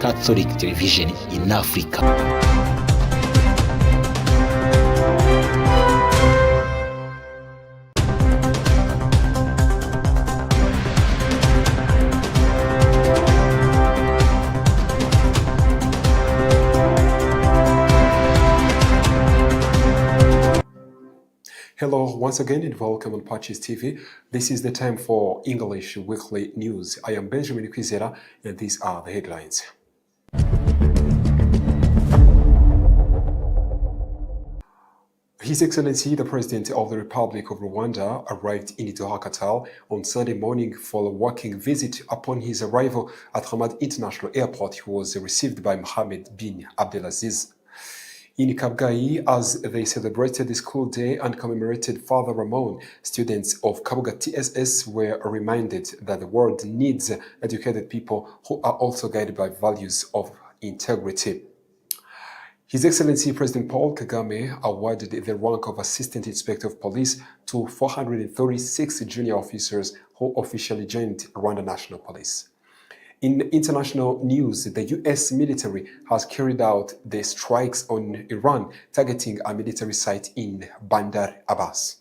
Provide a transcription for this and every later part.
Catholic television in Africa. Hello once again and welcome on PACIS TV. This is the time for English Weekly News. I am Benjamin Kwizera and these are the headlines. His Excellency, the President of the Republic of Rwanda, arrived in Doha, Qatar on Sunday morning for a working visit. Upon his arrival at Hamad International Airport, he was received by Mohammed bin Abdelaziz. In Kabgayi, as they celebrated the school day and commemorated Father Ramon, students of Kabuga TSS were reminded that the world needs educated people who are also guided by values of integrity. His Excellency President Paul Kagame awarded the rank of Assistant Inspector of Police to 436 junior officers who officially joined Rwanda National Police. In international news, the U.S. military has carried out the strikes on Iran, targeting a military site in Bandar Abbas.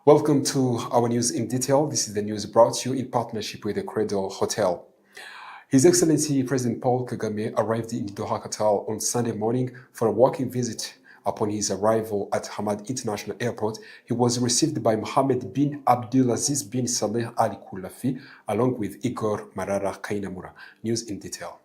Welcome to our news in detail. This is the news brought to you in partnership with the Credo Hotel. His Excellency President Paul Kagame arrived in Doha, Qatar on Sunday morning for a working visit. Upon his arrival at Hamad International Airport, he was received by Mohammed bin Abdulaziz bin Saleh Al Khulafi, along with Igor Marara Kainamura. News in detail.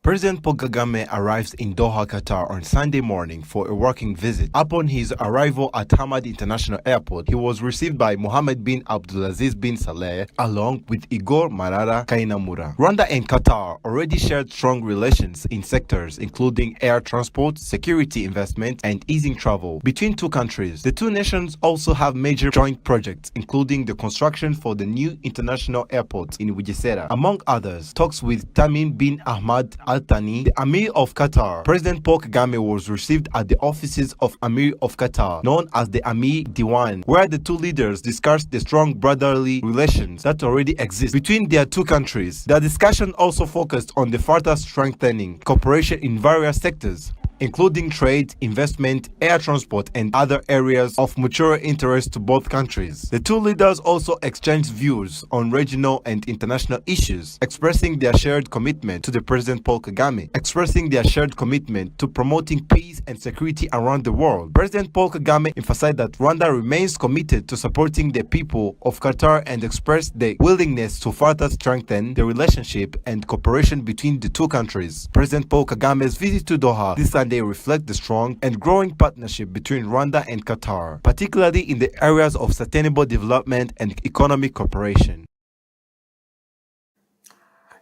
President Paul Kagame arrives in Doha, Qatar on Sunday morning for a working visit. Upon his arrival at Hamad International Airport, he was received by Mohammed bin Abdulaziz bin Saleh along with Igor Marara Kainamura. Rwanda and Qatar already shared strong relations in sectors including air transport, security investment, and easing travel between two countries. The two nations also have major joint projects, including the construction for the new international airport in Bugesera. Among others, talks with Tamim bin Ahmad Al Thani, the Amir of Qatar. President Paul Kagame was received at the offices of Amir of Qatar, known as the Amir Diwan, where the two leaders discussed the strong brotherly relations that already exist between their two countries. The discussion also focused on the further strengthening cooperation in various sectors, including trade, investment, air transport, and other areas of mutual interest to both countries. The two leaders also exchanged views on regional and international issues, expressing their shared commitment to the President Paul Kagame, expressing their shared commitment to promoting peace and security around the world. President Paul Kagame emphasized that Rwanda remains committed to supporting the people of Qatar and expressed the willingness to further strengthen the relationship and cooperation between the two countries. President Paul Kagame's visit to Doha this Sunday reflect the strong and growing partnership between Rwanda and Qatar, particularly in the areas of sustainable development and economic cooperation.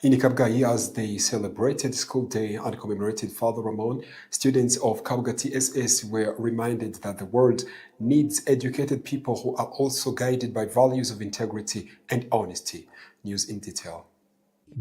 In Kabgayi, as they celebrated school day and commemorated Father Ramon, students of Kabuga TSS were reminded that the world needs educated people who are also guided by values of integrity and honesty. News in detail.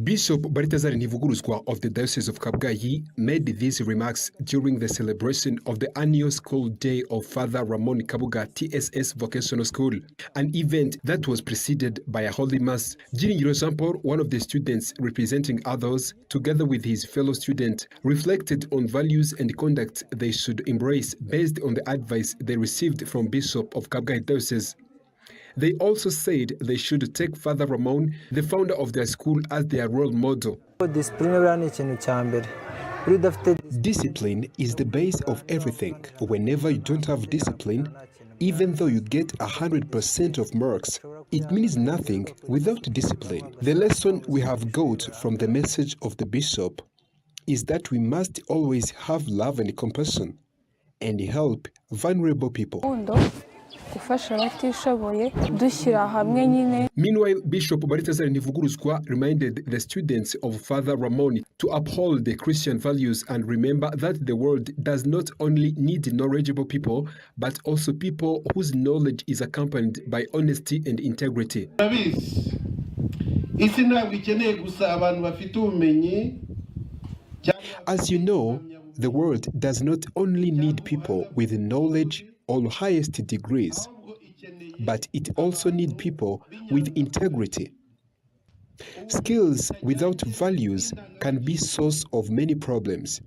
Bishop Balthazar Ntivuguruzwa of the Diocese of Kabgayi made these remarks during the celebration of the annual school day of Father Ramon Kabuga TSS Vocational School, an event that was preceded by a Holy Mass. Jiringiro Jean Paul, one of the students representing others, together with his fellow student, reflected on values and conduct they should embrace based on the advice they received from Bishop of Kabgayi Diocese. They also said they should take Father Ramon, the founder of their school, as their role model. Discipline is the base of everything. Whenever you don't have discipline, even though you get 100% of marks, it means nothing without discipline. The lesson we have got from the message of the bishop is that we must always have love and compassion and help vulnerable people. Meanwhile, Bishop Balthazar Ntivuguruzwa reminded the students of Father Ramon to uphold the Christian values and remember that the world does not only need knowledgeable people, but also people whose knowledge is accompanied by honesty and integrity. As you know, the world does not only need people with knowledge or highest degrees, but it also needs people with integrity. Skills without values can be source of many problems,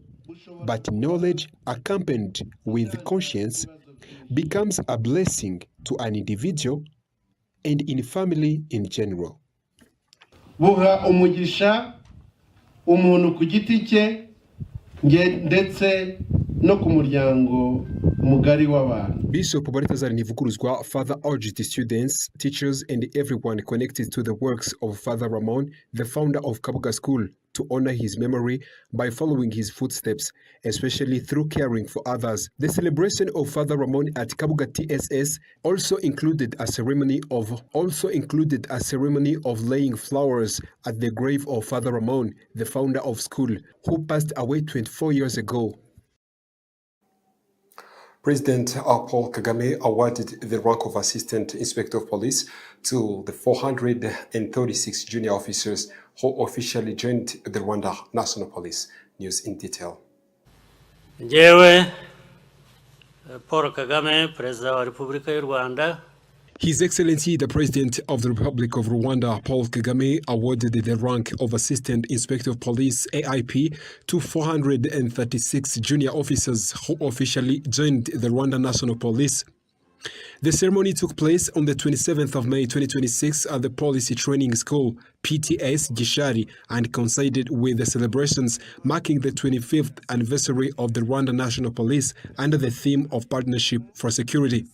but knowledge accompanied with conscience becomes a blessing to an individual and in family in general. Buha umugisha umuntu ku giti cye ndetse no ku muryango mugari w'abantu. Bishop Baritazari Nivuguruzwa further urged the students, teachers, and everyone connected to the works of Father Ramon, the founder of Kabuga School, to honor his memory by following his footsteps, especially through caring for others. The celebration of Father Ramon at Kabuga TSS also included a ceremony of laying flowers at the grave of Father Ramon, the founder of school, who passed away 24 years ago. President Paul Kagame awarded the rank of Assistant Inspector of Police to the 436 junior officers who officially joined the Rwanda National Police. News in detail. Njyewe Paul Kagame, President wa Repubulika y'u Rwanda. His Excellency, the President of the Republic of Rwanda, Paul Kagame, awarded the rank of Assistant Inspector of Police, AIP, to 436 junior officers who officially joined the Rwanda National Police. The ceremony took place on the 27th of May 2026 at the Policy Training School, PTS Gishari, and coincided with the celebrations marking the 25th anniversary of the Rwanda National Police under the theme of Partnership for Security.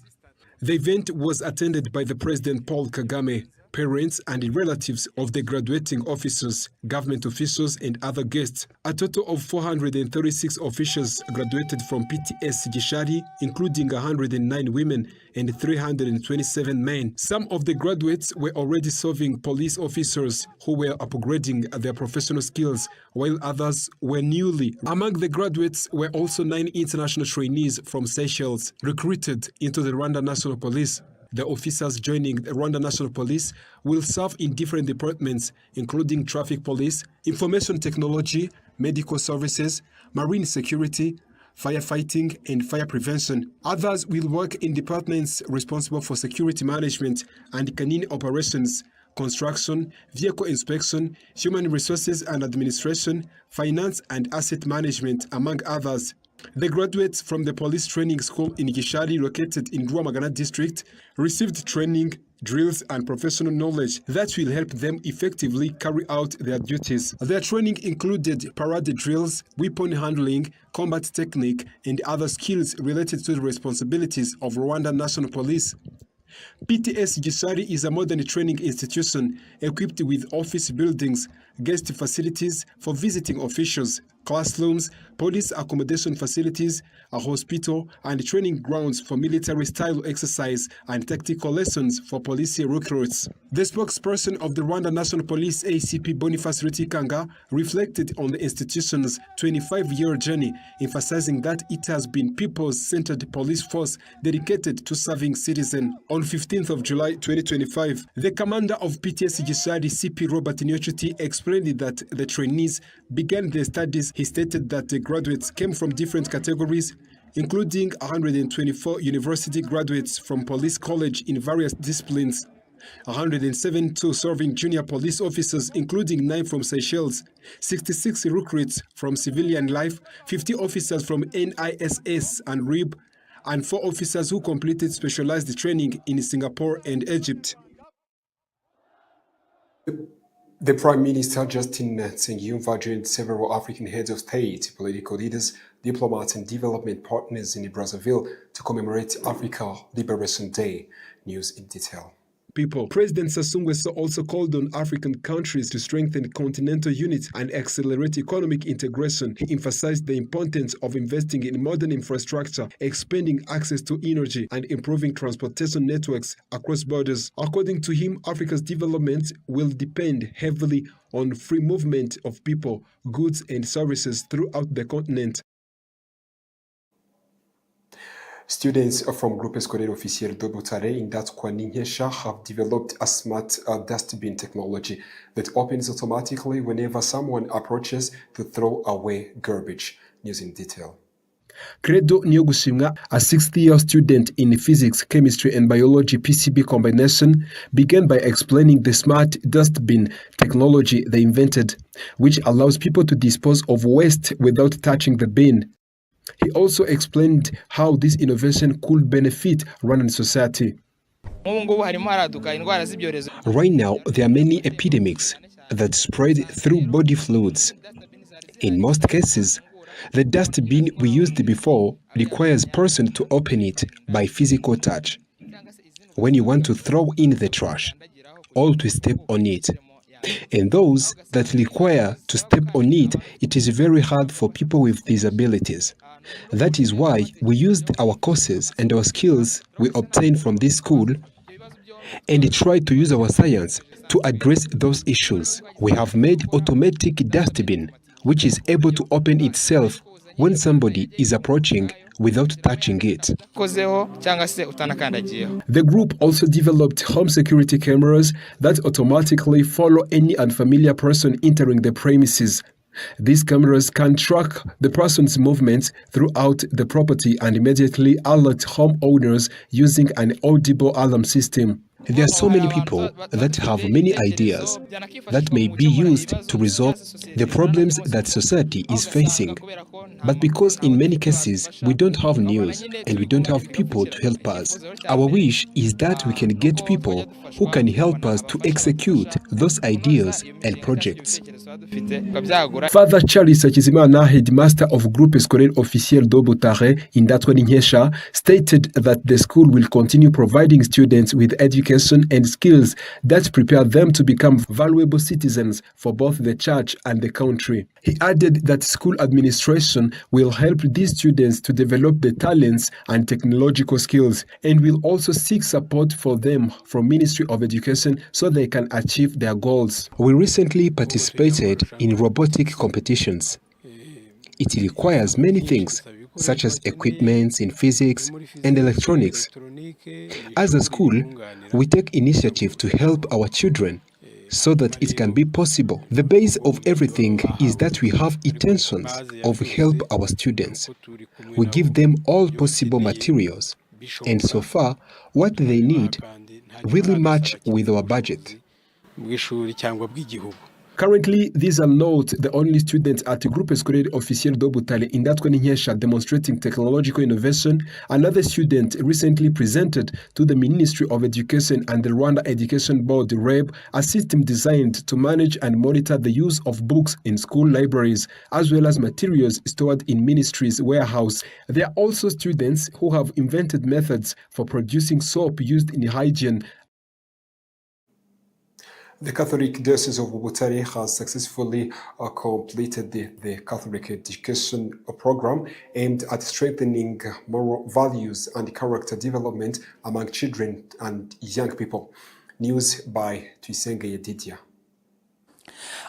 The event was attended by the President Paul Kagame, parents and relatives of the graduating officers, government officials, and other guests. A total of 436 officials graduated from PTS Gishari, including 109 women and 327 men. Some of the graduates were already serving police officers who were upgrading their professional skills, while others were newly. Among the graduates were also 9 international trainees from Seychelles, recruited into the Rwanda National Police. The officers joining the Rwanda National Police will serve in different departments, including traffic police, information technology, medical services, marine security, firefighting, and fire prevention. Others will work in departments responsible for security management and canine operations, construction, vehicle inspection, human resources and administration, finance and asset management, among others. The graduates from the police training school in Gishari, located in Rwamagana district, received training, drills, and professional knowledge that will help them effectively carry out their duties. Their training included parade drills, weapon handling, combat technique, and other skills related to the responsibilities of Rwanda National Police. PTS Gishari is a modern training institution equipped with office buildings, guest facilities for visiting officials, classrooms, police accommodation facilities, a hospital, and training grounds for military-style exercise and tactical lessons for police recruits. The spokesperson of the Rwanda National Police, ACP Boniface Rutikanga, reflected on the institution's 25-year journey, emphasizing that it has been people-centered police force dedicated to serving citizens. On 15th of July 2025, the commander of PTS Gishari, CP Robert Nyochuti, explained that the trainees began their studies. He stated that the graduates came from different categories, including 124 university graduates from police college in various disciplines, 172 serving junior police officers, including 9 from Seychelles, 66 recruits from civilian life, 50 officers from NISS and RIB, and 4 officers who completed specialized training in Singapore and Egypt. The Prime Minister Justin Nsengiyumva joined several African heads of state, political leaders, diplomats, and development partners in Brazzaville to commemorate Africa Liberation Day. News in detail. President Sassou Nguesso also called on African countries to strengthen continental unity and accelerate economic integration. He emphasized the importance of investing in modern infrastructure, expanding access to energy, and improving transportation networks across borders. According to him, Africa's development will depend heavily on free movement of people, goods, and services throughout the continent. Students from Groupe Scolaire Officiel de Butare in Datkwaninyesha have developed a smart dustbin technology that opens automatically whenever someone approaches to throw away garbage. News in detail. Credo Niyogushimwa, a 60-year student in physics, chemistry, and biology PCB combination, began by explaining the smart dustbin technology they invented, which allows people to dispose of waste without touching the bin. He also explained how this innovation could benefit Rwandan society. Right now, there are many epidemics that spread through body fluids. In most cases, the dustbin we used before requires person to open it by physical touch. When you want to throw in the trash, or to step on it. And those that require to step on it, it is very hard for people with disabilities. That is why we used our courses and our skills we obtained from this school and tried to use our science to address those issues. We have made automatic dustbin, which is able to open itself when somebody is approaching without touching it. The group also developed home security cameras that automatically follow any unfamiliar person entering the premises. These cameras can track the person's movements throughout the property and immediately alert homeowners using an audible alarm system. There are so many people that have many ideas that may be used to resolve the problems that society is facing. But because in many cases we don't have news and we don't have people to help us, our wish is that we can get people who can help us to execute those ideas and projects. Father Charles Hakizimana, headmaster of Groupe Scolaire Officiel d'Obutare in Datwaninyesha, stated that the school will continue providing students with education and skills that prepare them to become valuable citizens for both the church and the country. He added that school administration will help these students to develop the talents and technological skills and will also seek support for them from Ministry of Education so they can achieve their goals. We recently participated in robotic competitions. It requires many things, such as equipment in physics and electronics. As a school, we take initiative to help our children so that it can be possible. The base of everything is that we have intentions of help our students. We give them all possible materials, and so far, what they need really match with our budget. Currently, these are not the only students at Groupe Scolaire Officiel d'Obutale in Datwaninyesha demonstrating technological innovation. Another student recently presented to the Ministry of Education and the Rwanda Education Board (REB) a system designed to manage and monitor the use of books in school libraries, as well as materials stored in ministries' warehouse. There are also students who have invented methods for producing soap used in hygiene. The Catholic Diocese of Butare has successfully completed the Catholic education program aimed at strengthening moral values and character development among children and young people. News by TUZIRIKANA.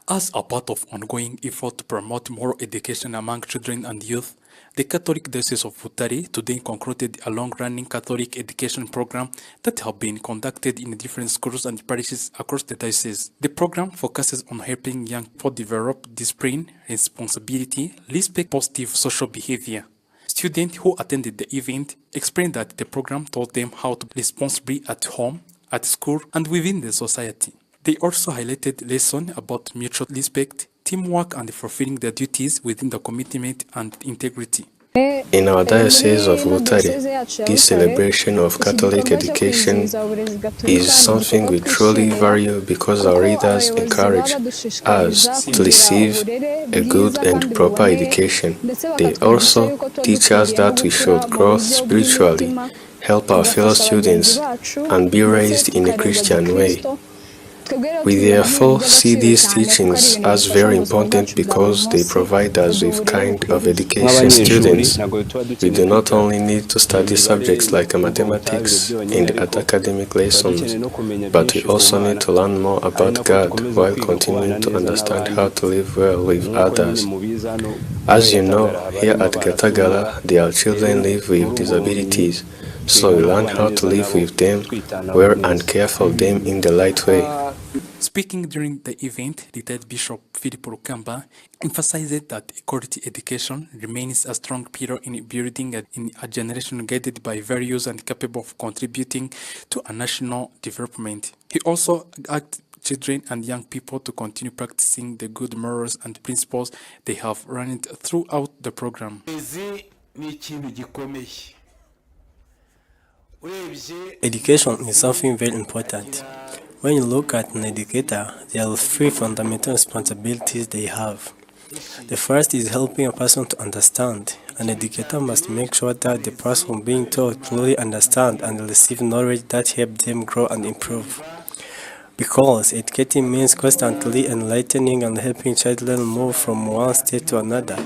As a part of ongoing effort to promote moral education among children and youth, the Catholic Diocese of Butare today concluded a long-running Catholic education program that have been conducted in different schools and parishes across the diocese. The program focuses on helping young people develop discipline, responsibility, respect, positive social behavior. Students who attended the event explained that the program taught them how to be responsible at home, at school, and within the society. They also highlighted lessons about mutual respect, teamwork, and fulfilling their duties within the commitment and integrity. In our Diocese of Butare, this celebration of Catholic education is something we truly value because our leaders encourage us to receive a good and proper education. They also teach us that we should grow spiritually, help our fellow students, and be raised in a Christian way. We therefore see these teachings as very important because they provide us with kind of education. Students, we do not only need to study subjects like mathematics and academic lessons, but we also need to learn more about God while continuing to understand how to live well with others. As you know, here at Gatagala, there are children live with disabilities, so we learn how to live with them well and care for them in the right way. Speaking during the event, retired Bishop Philip Rukamba emphasized that quality education remains a strong pillar in building a generation guided by values and capable of contributing to a national development. He also urged children and young people to continue practicing the good morals and principles they have learned throughout the program. Education is something very important. When you look at an educator, there are three fundamental responsibilities they have. The first is helping a person to understand. An educator must make sure that the person being taught truly understands and receive knowledge that helps them grow and improve. Because educating means constantly enlightening and helping children move from one state to another,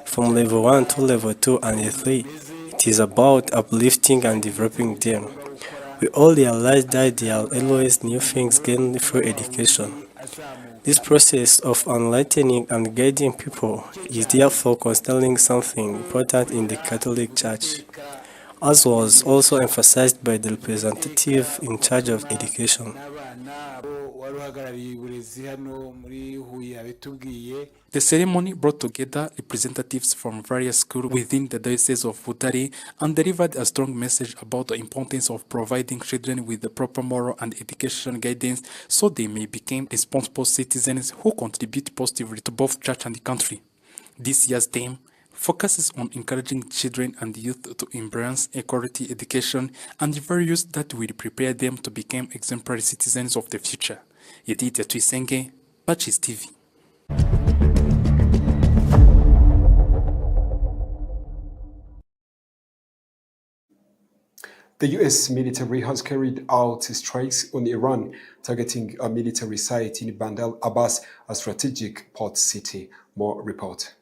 from level 1 to level 2 and 3. It is about uplifting and developing them. We all realize that there are always new things gained through education. This process of enlightening and guiding people is therefore constantly something important in the Catholic Church, as was also emphasized by the representative in charge of education. The ceremony brought together representatives from various schools within the Diocese of Butare and delivered a strong message about the importance of providing children with the proper moral and education guidance so they may become responsible citizens who contribute positively to both church and the country. This year's theme focuses on encouraging children and youth to embrace equality education and the values that will prepare them to become exemplary citizens of the future. Yedite Tuisenge, PACIS TV. The US military has carried out strikes on Iran, targeting a military site in Bandar Abbas, a strategic port city. More report.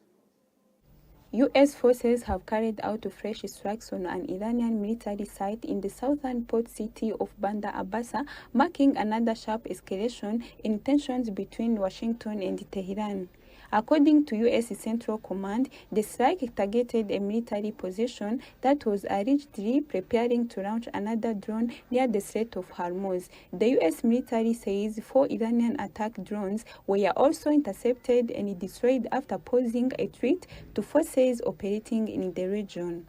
U.S. forces have carried out fresh strikes on an Iranian military site in the southern port city of Bandar Abbas, marking another sharp escalation in tensions between Washington and Tehran. According to U.S. Central Command, the strike targeted a military position that was allegedly preparing to launch another drone near the Strait of Hormuz. The U.S. military says 4 Iranian attack drones were also intercepted and destroyed after posing a threat to forces operating in the region.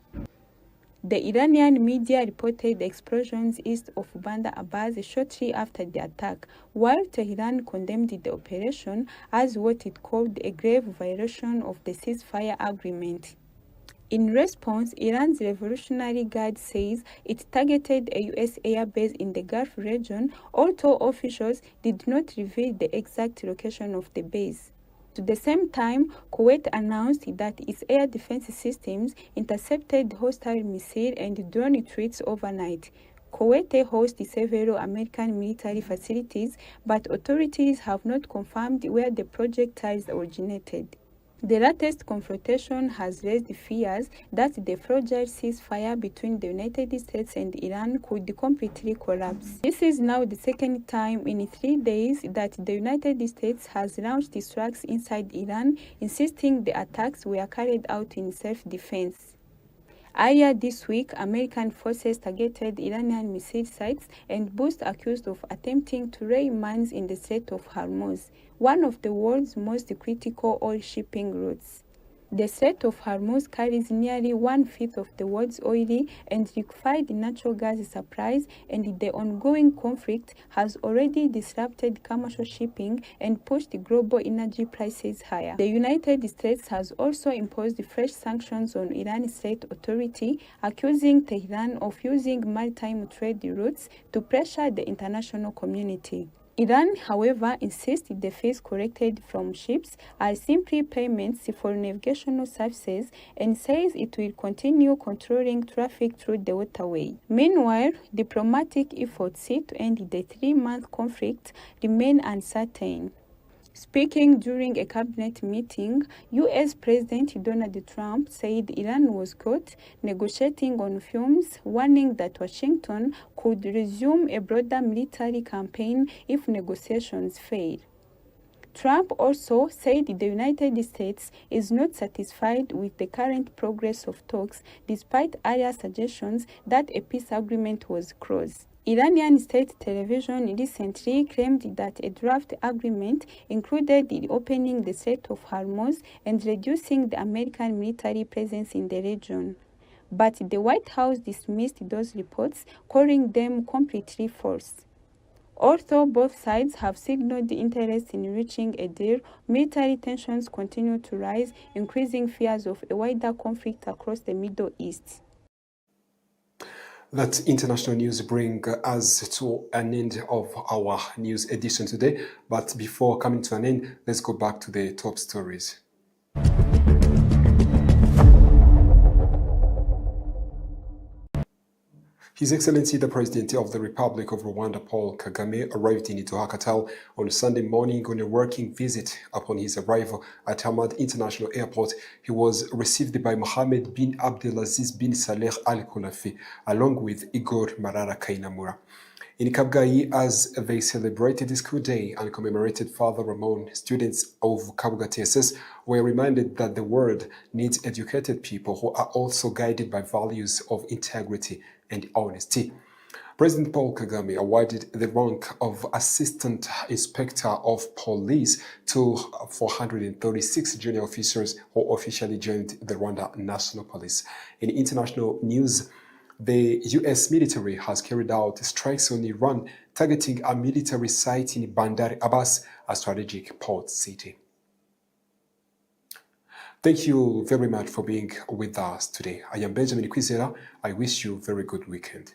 The Iranian media reported explosions east of Bandar Abbas shortly after the attack, while Tehran condemned the operation as what it called a grave violation of the ceasefire agreement. In response, Iran's Revolutionary Guard says it targeted a U.S. airbase in the Gulf region, although officials did not reveal the exact location of the base. At the same time, Kuwait announced that its air defense systems intercepted hostile missile and drone threats overnight. Kuwait hosts several American military facilities, but authorities have not confirmed where the projectiles originated. The latest confrontation has raised fears that the fragile ceasefire between the United States and Iran could completely collapse. This is now the second time in 3 days that the United States has launched strikes inside Iran, insisting the attacks were carried out in self-defense. Earlier this week, American forces targeted Iranian missile sites and both accused of attempting to lay mines in the Strait of Hormuz, one of the world's most critical oil shipping routes. The Strait of Hormuz carries nearly 1/5 of the world's oil and liquefied natural gas supplies, and the ongoing conflict has already disrupted commercial shipping and pushed global energy prices higher. The United States has also imposed fresh sanctions on Iran's state authority, accusing Tehran of using maritime trade routes to pressure the international community. Iran, however, insists the fees collected from ships are simply payments for navigational services and says it will continue controlling traffic through the waterway. Meanwhile, diplomatic efforts to end the 3-month conflict remain uncertain. Speaking during a cabinet meeting, U.S. President Donald Trump said Iran was caught negotiating on fumes, warning that Washington could resume a broader military campaign if negotiations fail. Trump also said the United States is not satisfied with the current progress of talks, despite earlier suggestions that a peace agreement was close. Iranian state television recently claimed that a draft agreement included reopening the Strait of Hormuz and reducing the American military presence in the region. But the White House dismissed those reports, calling them completely false. Although both sides have signaled interest in reaching a deal, military tensions continue to rise, increasing fears of a wider conflict across the Middle East. That international news brings us to an end of our news edition today. But before coming to an end, let's go back to the top stories. His Excellency the President of the Republic of Rwanda, Paul Kagame, arrived in Doha, Qatar on Sunday morning on a working visit. Upon his arrival at Hamad International Airport, he was received by Mohammed bin Abdulaziz bin Saleh Al Khulafi, along with Igor Marara Kainamura. In Kabgayi, as they celebrated the school day and commemorated Father Ramon, students of Kabuga TSS were reminded that the world needs educated people who are also guided by values of integrity and honesty. President Paul Kagame awarded the rank of Assistant Inspector of Police to 436 junior officers who officially joined the Rwanda National Police. In international news, the U.S. military has carried out strikes on Iran, targeting a military site in Bandar Abbas, a strategic port city. Thank you very much for being with us today. I am Benjamin Kwizera. I wish you a very good weekend.